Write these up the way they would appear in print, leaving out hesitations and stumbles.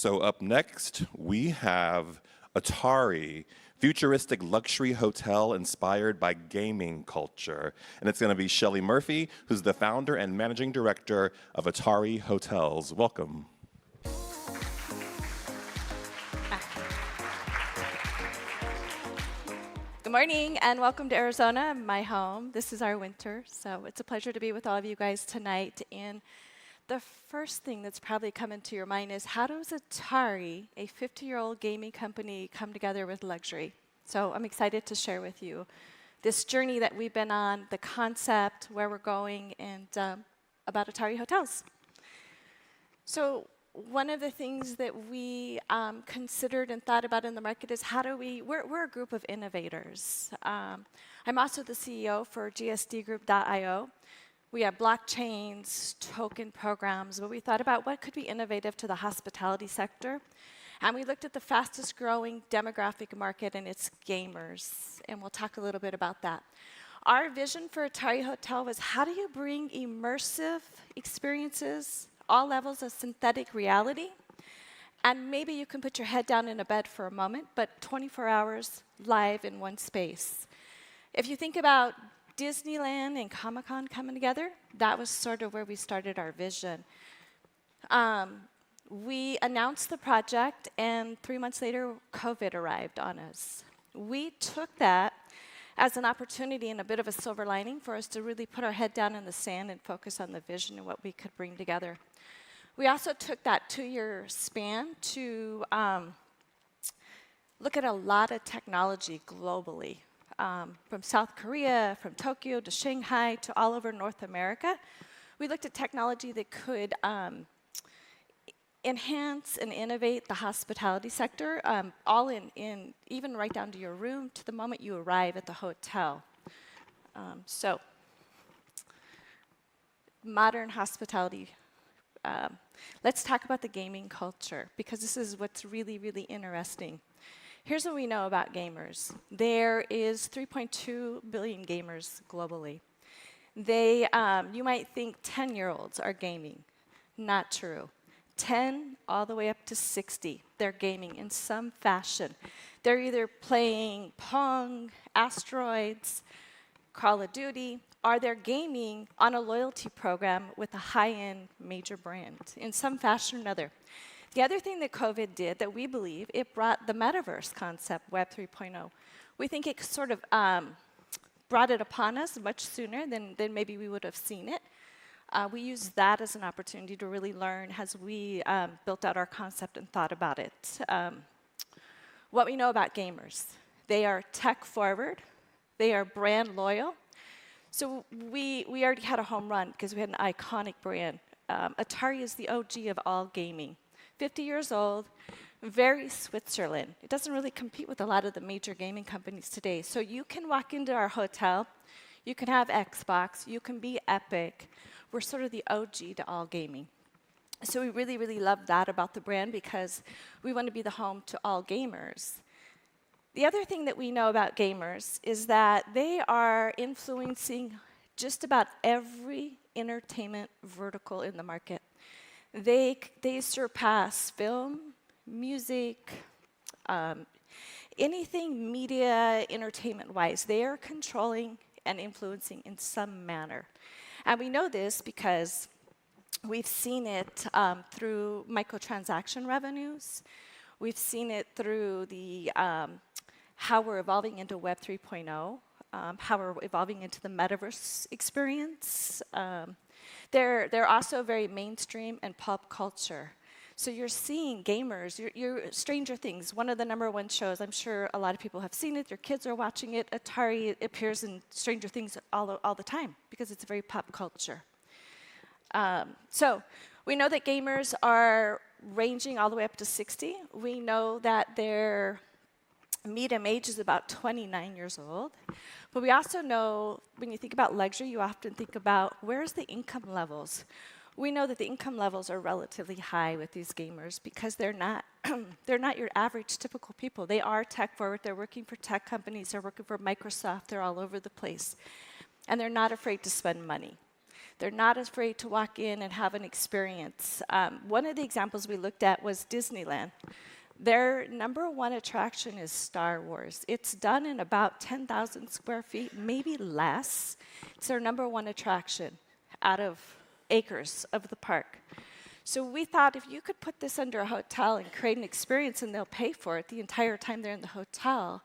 So up next, we have Atari, futuristic luxury hotel inspired by gaming culture. And it's going to be Shelly Murphy, who's the founder and managing director of Atari Hotels. Welcome. Good morning and welcome to Arizona, my home. This is our winter, so it's a pleasure to be with all of you guys tonight. And the first thing that's probably coming to your mind is, how does Atari, a 50-year-old gaming company, come together with luxury? So I'm excited to share with you this journey that we've been on, the concept, where we're going, and about Atari Hotels. So one of the things that we considered and thought about in the market is we're a group of innovators. I'm also the CEO for gsdgroup.io. We have blockchains, token programs, but we thought about what could be innovative to the hospitality sector. And we looked at the fastest growing demographic market, and it's gamers. And we'll talk a little bit about that. Our vision for Atari Hotel was, how do you bring immersive experiences, all levels of synthetic reality, and maybe you can put your head down in a bed for a moment, but 24 hours live in one space. If you think about Disneyland and Comic-Con coming together, that was sort of where we started our vision. We announced the project, and 3 months later, COVID arrived on us. We took that as an opportunity and a bit of a silver lining for us to really put our head down in the sand and focus on the vision and what we could bring together. We also took that 2-year span to look at a lot of technology globally, from South Korea, from Tokyo to Shanghai to all over North America. We looked at technology that could enhance and innovate the hospitality sector, all in even right down to your room to the moment you arrive at the hotel. So, modern hospitality. Let's talk about the gaming culture, because this is what's really, really interesting. Here's what we know about gamers. There is 3.2 billion gamers globally. You might think 10-year-olds are gaming. Not true. 10 all the way up to 60, they're gaming in some fashion. They're either playing Pong, Asteroids, Call of Duty, or they're gaming on a loyalty program with a high-end major brand in some fashion or another. The other thing that COVID did that we believe, it brought the metaverse concept, Web 3.0. We think it sort of brought it upon us much sooner than maybe we would have seen it. We used that as an opportunity to really learn as we built out our concept and thought about it. What we know about gamers, they are tech forward, they are brand loyal. So we already had a home run because we had an iconic brand. Atari is the OG of all gaming. 50 years old, very Switzerland. It doesn't really compete with a lot of the major gaming companies today. So you can walk into our hotel, you can have Xbox, you can be Epic. We're sort of the OG to all gaming. So we really, really love that about the brand, because we want to be the home to all gamers. The other thing that we know about gamers is that they are influencing just about every entertainment vertical in the market. They surpass film, music, anything media, entertainment-wise. They are controlling and influencing in some manner. And we know this because we've seen it through microtransaction revenues. We've seen it through the how we're evolving into Web 3.0, how we're evolving into the metaverse experience. They're also very mainstream and pop culture. So you're seeing gamers, you're Stranger Things, one of the #1 shows. I'm sure a lot of people have seen it. Your kids are watching it. Atari appears in Stranger Things all the time because it's very pop culture. So we know that gamers are ranging all the way up to 60. We know that their median age is about 29 years old. But we also know, when you think about luxury, you often think about, where's the income levels? We know that the income levels are relatively high with these gamers because they're not your average typical people. They are tech forward. They're working for tech companies. They're working for Microsoft. They're all over the place. And they're not afraid to spend money. They're not afraid to walk in and have an experience. One of the examples we looked at was Disneyland. Their #1 attraction is Star Wars. It's done in about 10,000 square feet, maybe less. It's their #1 attraction out of acres of the park. So we thought if you could put this under a hotel and create an experience and they'll pay for it the entire time they're in the hotel,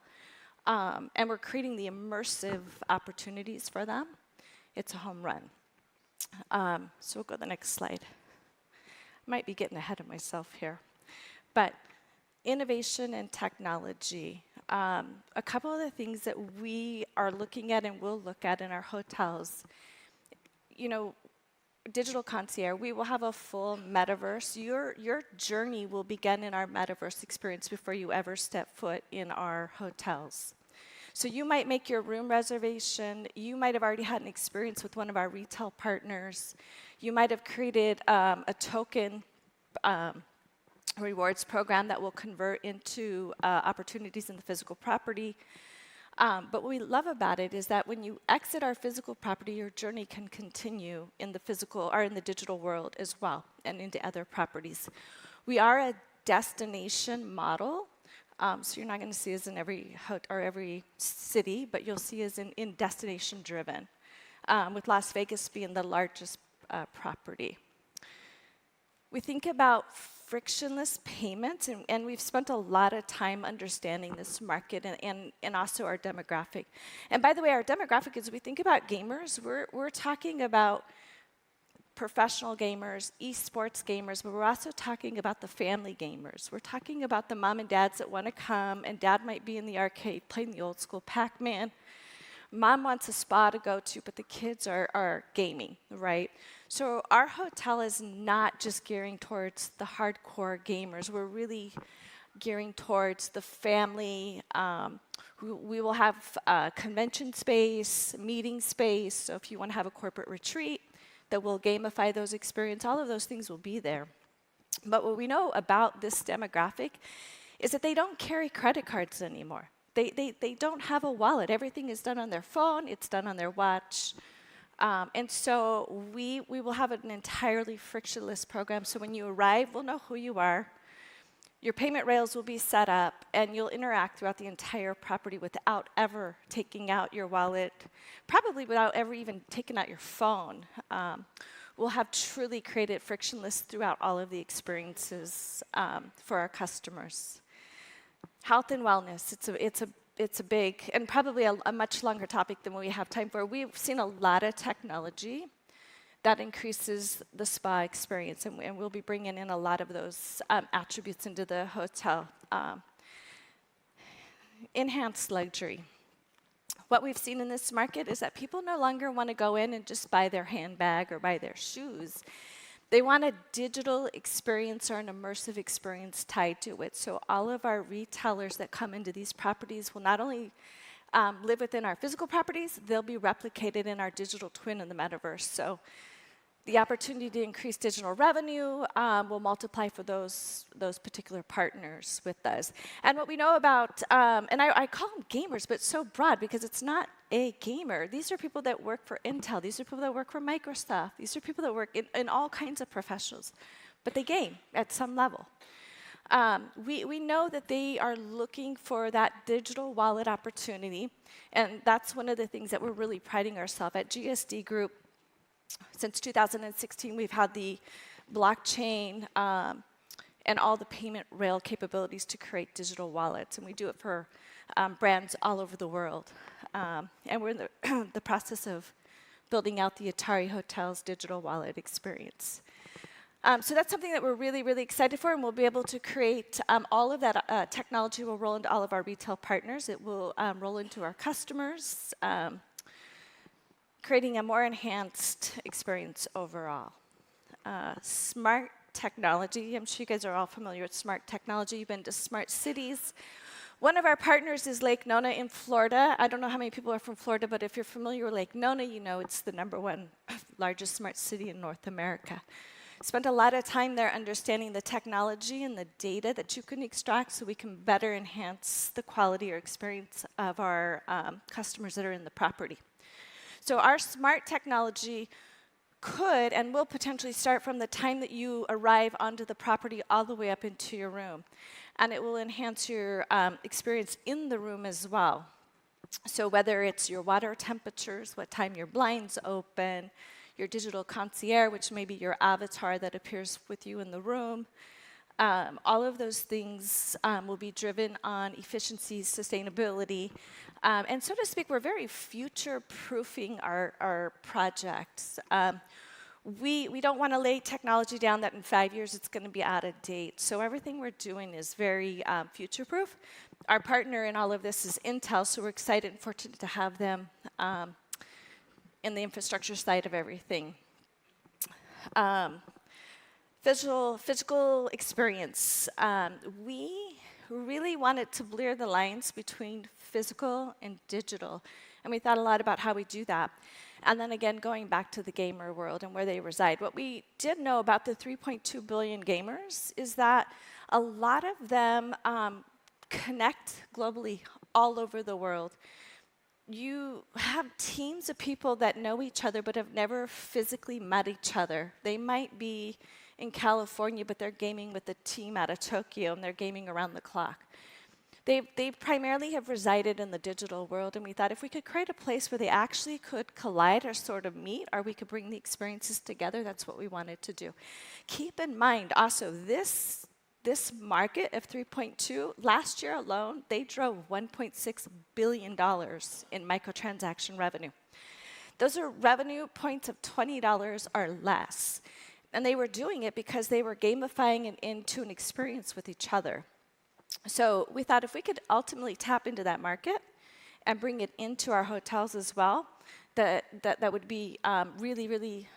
and we're creating the immersive opportunities for them, it's a home run. So we'll go to the next slide. Might be getting ahead of myself here. But innovation and technology. A couple of the things that we are looking at and will look at in our hotels, you know, digital concierge, we will have a full metaverse. Your journey will begin in our metaverse experience before you ever step foot in our hotels. So you might make your room reservation. You might have already had an experience with one of our retail partners. You might have created a token rewards program that will convert into opportunities in the physical property. But what we love about it is that when you exit our physical property, your journey can continue in the physical or in the digital world as well and into other properties. We are a destination model, so you're not going to see us in every city, but you'll see us in destination driven, with Las Vegas being the largest property. We think about frictionless payments, and we've spent a lot of time understanding this market and also our demographic. And by the way, our demographic, as we think about gamers, we're talking about professional gamers, esports gamers, but we're also talking about the family gamers. We're talking about the mom and dads that want to come, and dad might be in the arcade playing the old school Pac-Man. Mom wants a spa to go to, but the kids are gaming, right? So our hotel is not just gearing towards the hardcore gamers. We're really gearing towards the family. We will have convention space, meeting space. So if you want to have a corporate retreat, that will gamify those experiences, all of those things will be there. But what we know about this demographic is that they don't carry credit cards anymore. They don't have a wallet. Everything is done on their phone. It's done on their watch. And so we will have an entirely frictionless program. So when you arrive, we'll know who you are. Your payment rails will be set up, and you'll interact throughout the entire property without ever taking out your wallet, probably without ever even taking out your phone. We'll have truly created frictionless throughout all of the experiences for our customers. Health and wellness, it's a big and probably a much longer topic than we have time for. We've seen a lot of technology that increases the spa experience, and we'll be bringing in a lot of those attributes into the hotel. Enhanced luxury. What we've seen in this market is that people no longer want to go in and just buy their handbag or buy their shoes. They want a digital experience or an immersive experience tied to it. So all of our retailers that come into these properties will not only live within our physical properties, they'll be replicated in our digital twin in the metaverse. So the opportunity to increase digital revenue will multiply for those particular partners with us. And what we know about, and I call them gamers, but it's so broad because it's not a gamer. These are people that work for Intel. These are people that work for Microsoft. These are people that work in all kinds of professionals, but they game at some level. We know that they are looking for that digital wallet opportunity, and that's one of the things that we're really priding ourselves at GSD Group. Since 2016, we've had the blockchain and all the payment rail capabilities to create digital wallets, and we do it for brands all over the world. And we're in the process of building out the Atari Hotel's digital wallet experience. So that's something that we're really, really excited for, and we'll be able to create all of that technology will roll into all of our retail partners. It will roll into our customers, creating a more enhanced experience overall. Smart technology. I'm sure you guys are all familiar with smart technology. You've been to smart cities. One of our partners is Lake Nona in Florida. I don't know how many people are from Florida, but if you're familiar with Lake Nona, you know it's the #1 largest smart city in North America. Spent a lot of time there understanding the technology and the data that you can extract so we can better enhance the quality or experience of our customers that are in the property. So our smart technology could and will potentially start from the time that you arrive onto the property all the way up into your room. And it will enhance your experience in the room as well. So whether it's your water temperatures, what time your blinds open, your digital concierge, which may be your avatar that appears with you in the room, all of those things will be driven on efficiency, sustainability, and so to speak, we're very future-proofing our projects. We don't want to lay technology down that in 5 years it's going to be out of date. So everything we're doing is very future-proof. Our partner in all of this is Intel, so we're excited and fortunate to have them in the infrastructure side of everything. Physical experience. We really wanted to blur the lines between physical and digital, and we thought a lot about how we do that. And then again, going back to the gamer world and where they reside. What we did know about the 3.2 billion gamers is that a lot of them connect globally all over the world. You have teams of people that know each other but have never physically met each other. They might be in California, but they're gaming with a team out of Tokyo, and they're gaming around the clock. They primarily have resided in the digital world, and we thought if we could create a place where they actually could collide or sort of meet, or we could bring the experiences together, that's what we wanted to do. Keep in mind also, this market of 3.2, last year alone, they drove $1.6 billion in microtransaction revenue. Those are revenue points of $20 or less. And they were doing it because they were gamifying it into an experience with each other. So we thought if we could ultimately tap into that market and bring it into our hotels as well, that would be really, really,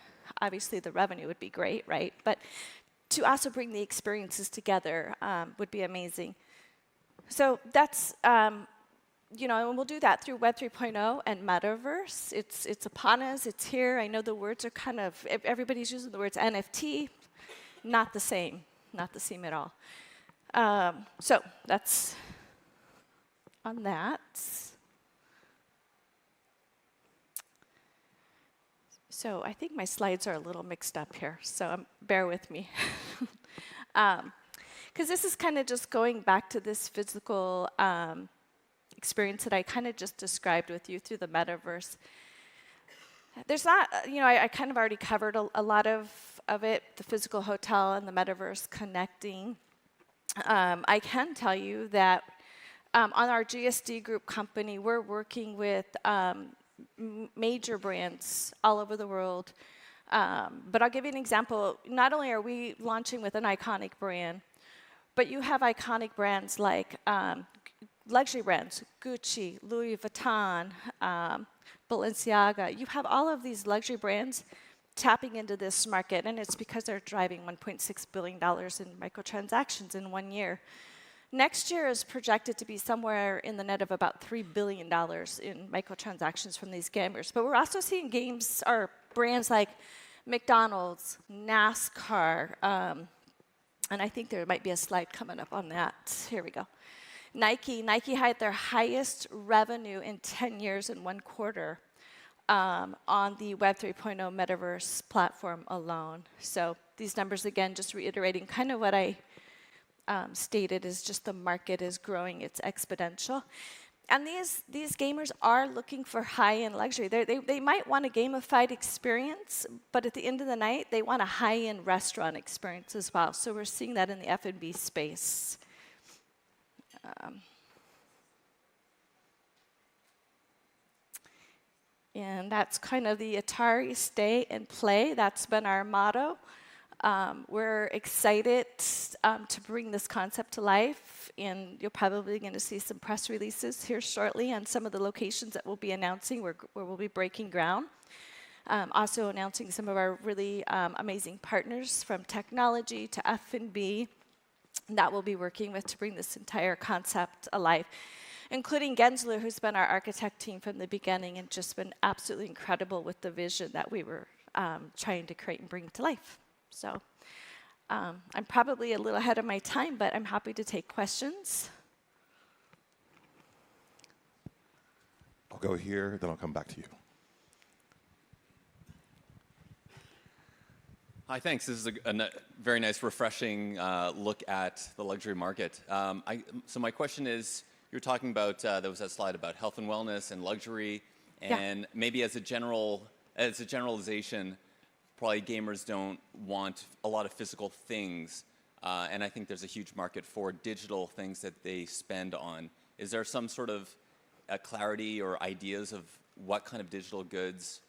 obviously the revenue would be great, right? But to also bring the experiences together would be amazing. So that's, and we'll do that through Web 3.0 and Metaverse. It's upon us, it's here. I know the words are kind of, everybody's using the words NFT, not the same at all. So that's on that. So I think my slides are a little mixed up here, so bear with me. Because this is kind of just going back to this physical experience that I kind of just described with you through the metaverse. There's not, I kind of already covered a lot of it, the physical hotel and the metaverse connecting. I can tell you that on our GSD group company, we're working with major brands all over the world. But I'll give you an example. Not only are we launching with an iconic brand, but you have iconic brands like luxury brands, Gucci, Louis Vuitton, Balenciaga. You have all of these luxury brands tapping into this market, and it's because they're driving $1.6 billion in microtransactions in 1 year. Next year is projected to be somewhere in the net of about $3 billion in microtransactions from these gamers. But we're also seeing games or brands like McDonald's, NASCAR, and I think there might be a slide coming up on that. Here we go. Nike had their highest revenue in 10 years in 1 quarter on the Web 3.0 metaverse platform alone. So these numbers, again, just reiterating kind of what I stated is just the market is growing, it's exponential. And these gamers are looking for high-end luxury. They might want a gamified experience, but at the end of the night, they want a high-end restaurant experience as well. So we're seeing that in the F&B space. And that's kind of the Atari stay and play. That's been our motto. We're excited to bring this concept to life, and you're probably going to see some press releases here shortly on some of the locations that we'll be announcing where we'll be breaking ground. Also announcing some of our really amazing partners from technology to F&B that we'll be working with to bring this entire concept alive, including Gensler, who's been our architect team from the beginning and just been absolutely incredible with the vision that we were trying to create and bring to life. So I'm probably a little ahead of my time, but I'm happy to take questions. I'll go here, then I'll come back to you. Hi, thanks. This is very nice, refreshing look at the luxury market. So my question is, you're talking about, there was that slide about health and wellness and luxury, and maybe as a generalization, probably gamers don't want a lot of physical things, and I think there's a huge market for digital things that they spend on. Is there some sort of clarity or ideas of what kind of digital goods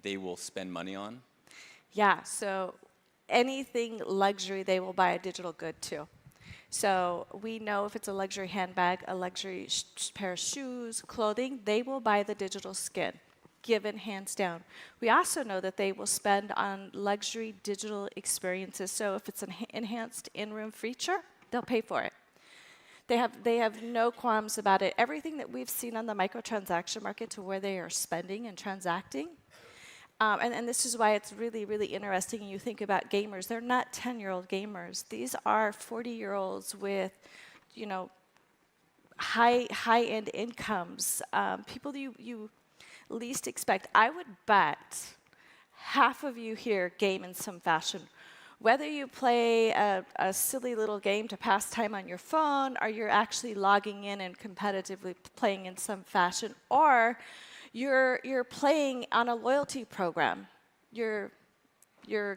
they will spend money on? Yeah, so anything luxury, they will buy a digital good too. So we know if it's a luxury handbag, a luxury pair of shoes, clothing, they will buy the digital skin, given hands down. We also know that they will spend on luxury digital experiences. So if it's an enhanced in-room feature, they'll pay for it. They have no qualms about it. Everything that we've seen on the microtransaction market to where they are spending and transacting. And this is why it's really, really interesting. You think about gamers; they're not 10-year-old gamers. These are 40-year-olds with, you know, high-end incomes. People you least expect. I would bet half of you here game in some fashion. Whether you play a silly little game to pass time on your phone, or you're actually logging in and competitively playing in some fashion, or you're playing on a loyalty program. You're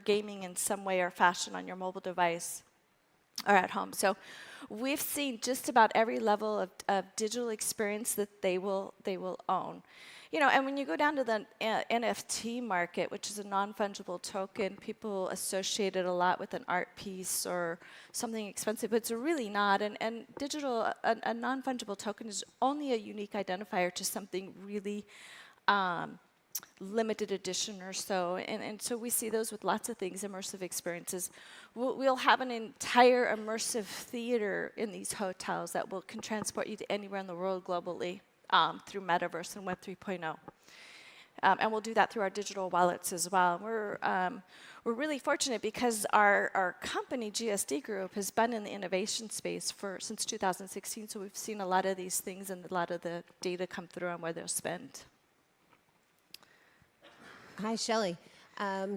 gaming in some way or fashion on your mobile device or at home. So we've seen just about every level of digital experience that they will own. You know, and when you go down to the NFT market, which is a non-fungible token, people associate it a lot with an art piece or something expensive, but it's really not. And digital, a non-fungible token is only a unique identifier to something really limited edition or so. And so we see those with lots of things, immersive experiences. We'll have an entire immersive theater in these hotels that can transport you to anywhere in the world globally. Through Metaverse and Web 3.0. And we'll do that through our digital wallets as well. We're really fortunate because our company, GSD Group, has been in the innovation space since 2016, so we've seen a lot of these things and a lot of the data come through on where they'll spend. Hi, Shelly.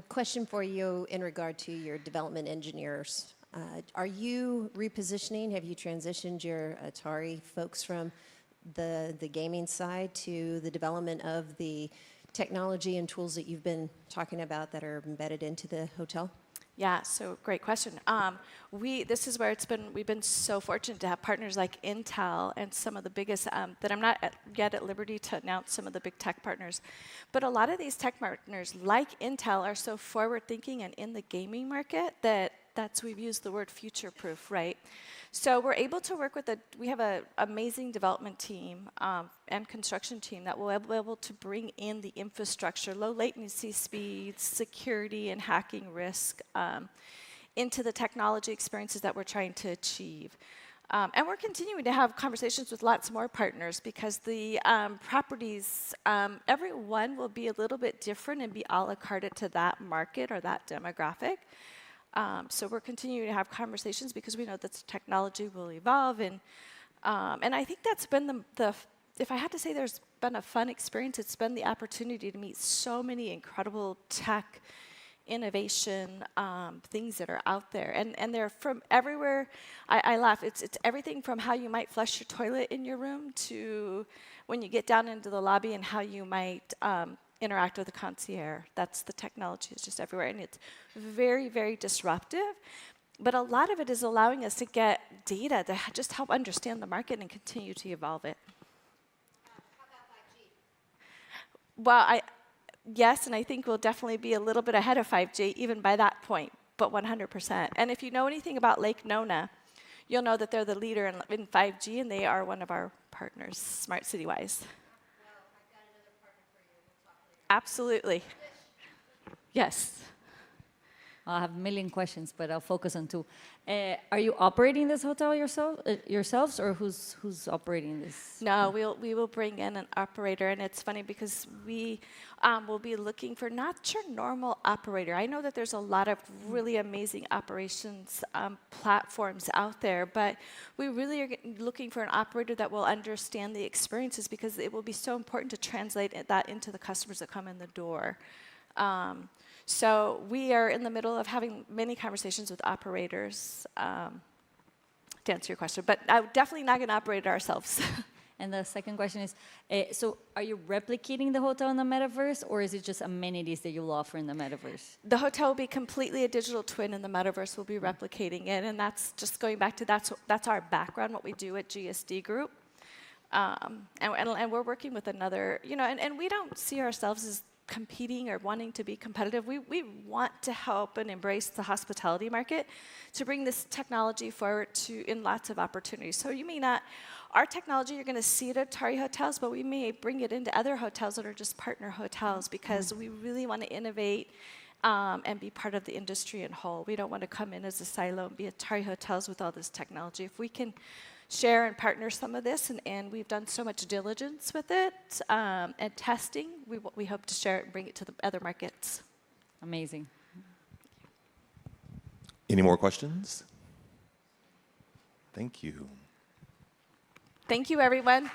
Question for you in regard to your development engineers. Are you repositioning? Have you transitioned your Atari folks from the gaming side to the development of the technology and tools that you've been talking about that are embedded into the hotel? Yeah, so great question. This is where we've been so fortunate to have partners like Intel and some of the biggest, that I'm not yet at liberty to announce some of the big tech partners. But a lot of these tech partners, like Intel, are so forward-thinking and in the gaming market we've used the word future-proof, right? So we're able to work we have an amazing development team and construction team that will be able to bring in the infrastructure, low latency speeds, security, and hacking risk into the technology experiences that we're trying to achieve. And we're continuing to have conversations with lots more partners because the properties, every one will be a little bit different and be a la carte to that market or that demographic. So we're continuing to have conversations because we know that technology will evolve, and I think that's been if I had to say there's been a fun experience, it's been the opportunity to meet so many incredible tech innovation things that are out there, and they're from everywhere. I laugh. It's everything from how you might flush your toilet in your room to when you get down into the lobby and how you might interact with the concierge. That's the technology is just everywhere, and it's very, very disruptive. But a lot of it is allowing us to get data to just help understand the market and continue to evolve it. How about 5G? Well, yes, and I think we'll definitely be a little bit ahead of 5G even by that point, but 100%. And if you know anything about Lake Nona, you'll know that they're the leader in 5G, and they are one of our partners, Smart City-wise. Absolutely. Yes. I have a million questions, but I'll focus on two. Are you operating this hotel yourselves, or who's operating this? No, we will bring in an operator, and it's funny because we will be looking for not your normal operator. I know that there's a lot of really amazing operations platforms out there, but we really are looking for an operator that will understand the experiences because it will be so important to translate that into the customers that come in the door. So we are in the middle of having many conversations with operators to answer your question, but I'm definitely not going to operate it ourselves. And the second question is, so are you replicating the hotel in the metaverse, or is it just amenities that you'll offer in the metaverse? The hotel will be completely a digital twin, and the metaverse will be replicating it. And that's just going back to that's our background, what we do at GSD Group. And we're working with another, and we don't see ourselves as competing or wanting to be competitive. We want to help and embrace the hospitality market to bring this technology forward in lots of opportunities. So you may not, our technology you're going to see at Atari hotels, but we may bring it into other hotels that are just partner hotels because we really want to innovate and be part of the industry in whole. We don't want to come in as a silo and be Atari hotels with all this technology. If we can share and partner some of this, and we've done so much diligence with it and testing, we hope to share it and bring it to the other markets. Amazing. Any more questions? Thank you. Thank you, everyone.